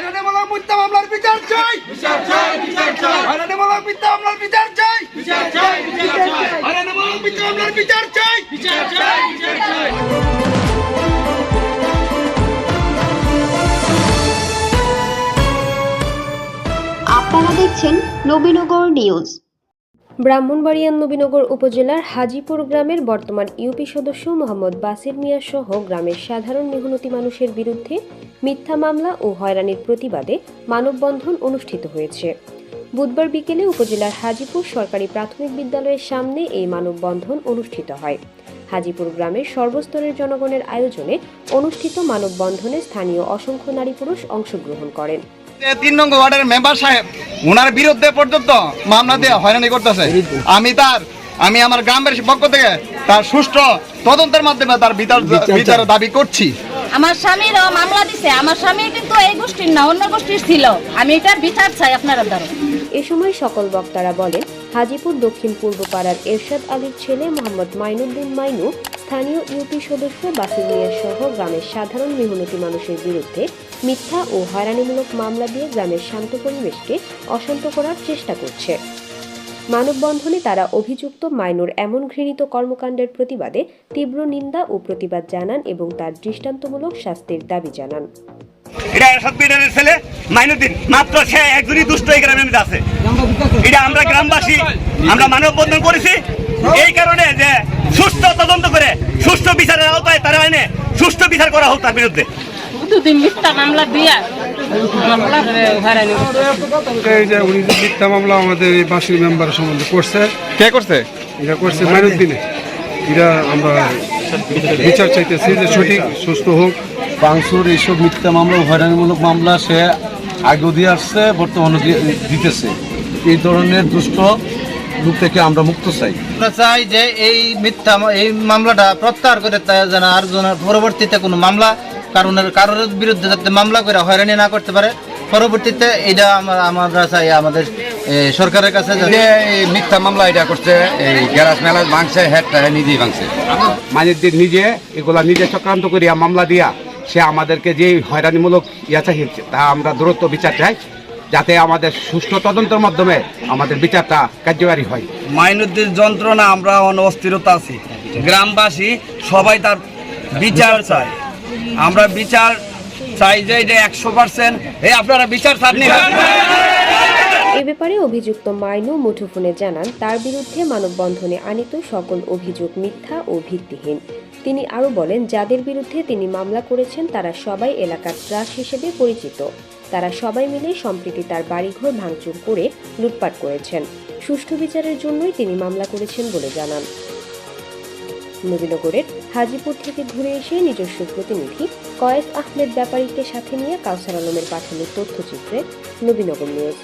হয়রানিমূলক মিথ্যা মামলার বিচার চাই, হয়রানিমূলক মিথ্যা মামলার বিচার চাই, হয়রানিমূলক মিথ্যা মামলার বিচার চাই। আপনারা দেখছেন নবীনগর নিউজ। ব্রাহ্মণবাড়িয়ার নবীনগর উপজেলার হাজিপুর গ্রামের বর্তমান ইউপি সদস্য মোহাম্মদ বাসির মিয়া সহ গ্রামের সাধারণ মেহনতি মানুষের বিরুদ্ধে মিথ্যা মামলা ও হয়রানির প্রতিবাদে মানববন্ধন অনুষ্ঠিত হয়েছে। বুধবার বিকেলে উপজেলার হাজিপুর সরকারি প্রাথমিক বিদ্যালয়ের সামনে এই মানববন্ধন অনুষ্ঠিত হয়। হাজিপুর গ্রামের সর্বস্তরের জনগণের আয়োজনে অনুষ্ঠিত মানববন্ধনে স্থানীয় অসংখ্য নারী পুরুষ অংশগ্রহণ করেন। 3 নং ওয়ার্ডের মেম্বার সাহেব ওনার বিরুদ্ধে পর্যন্ত মামলা দিয়ে হয়রানি করতেছে। আমি আমার গ্রামের পক্ষ থেকে তার সুষ্ঠু তদন্তের মাধ্যমে তার বিচার দাবি করছি। আমার স্বামীরও মামলা দিছে। আমার স্বামী কিন্তু এই গোষ্ঠীর না, অন্য গোষ্ঠীর ছিল। আমি এটার বিচার চাই আপনারা দ্বারা। এ সময় সকল বক্তারা বলেন, হাজিপুর দক্ষিণ পূর্ব পাড়ার এরশাদ আলীর ছেলে মোহাম্মদ মাইনুদ্দিন মাইনু স্থানীয় ইউপি সদস্য বাসির মিয়া সহ গ্রামের সাধারণ মেহনতি মানুষের বিরুদ্ধে মিথ্যা ও হয়রানিমূলক মামলা দিয়ে গ্রামের শান্ত পরিবেশকে অশান্ত করার চেষ্টা করছে। মানববন্ধনে তারা অভিযুক্ত মাইনুর এমন ঘৃণিত কর্মকাণ্ডের প্রতিবাদে তীব্র নিন্দা ও প্রতিবাদ জানান এবং তার দৃষ্টান্তমূলক শাস্তির দাবি জানান। এটা এরশাদ বিডারের ছেলে মাইনুদ্দিন, মাত্র সে একজনই দুষ্ট এই গ্রামের মধ্যে আছে। এটা আমরা গ্রামবাসী আমরা মানববন্ধন করেছি এই কারণে যে সুষ্ঠু তদন্ত করে সুষ্ঠু বিচারের আওতায় তারা আইনে সুষ্ঠু বিচার করা হোক তার বিরুদ্ধে। মিথ্যা মামলা দিয়া মিথ্যা মামলা আমাদের এই বাসির মেম্বার সম্বন্ধে করছে। কে করছে? এটা করছে মাইনুদ্দিনে। এটা আমরা বিচার চাইতেছি যে সঠিক সুস্থ হোক। বাংসুর এইসব মিথ্যা মামলা হয়রানিমূলক মামলা সে আগেও দিয়ে আসছে, বর্তমানে দিতেছে। এই ধরনের দুষ্ট রূপ থেকে আমরা মুক্ত চাই। আমরা চাই যে এই মামলাটা প্রত্যাহার করে যেন আর পরবর্তীতে কোনো মামলা কারোর বিরুদ্ধে যাতে মামলা করে হয়রানি না করতে পারে। পরবর্তীতে এটা আমরা চাই আমাদের সরকারের কাছে যে মিথ্যা মামলা এটা করছে, এই গ্যারাজ মেলা ভাঙছে, হেডটা নিজেই ভাঙছে। মাঝের নিজে এগুলা নিজে চক্রান্ত করিয়া মামলা দিয়া সে আমাদেরকে যে হয়রানিমূলক চাইছে তা আমরা দ্রুত বিচার চাই, যাতে আমাদের সুষ্ঠু তদন্তের মাধ্যমে আমাদের বিচারটা কার্যকারী হয়। মাইনুদ্দিন যন্ত্রণা আমরা অস্থিরতা আছি, গ্রামবাসী সবাই তার বিচার চায়। আমরা বিচার চাই যে এটা 100%। আপনারা বিচার চাননি। এ ব্যাপারে অভিযুক্ত মাইনু মুঠোফোনে জানান, তার বিরুদ্ধে মানববন্ধনে আনিত সকল অভিযোগ মিথ্যা ও ভিত্তিহীন। তিনি আরও বলেন, যাদের বিরুদ্ধে তিনি মামলা করেছেন তারা সবাই এলাকার ত্রাস হিসেবে পরিচিত। তারা সবাই মিলে সম্প্রতি তার বাড়িঘর ভাঙচুর করে লুটপাট করেছেন। সুষ্ঠু বিচারের জন্যই তিনি মামলা করেছেন বলে জানান। নবীনগরের হাজিপুর থেকে ঘুরে এসে নিজস্ব প্রতিনিধি কয়েস আহমেদ ব্যাপারীকে সাথে নিয়ে কাউসার আলমের পাঠানো তথ্যচিত্রে নবীনগর নিউজ।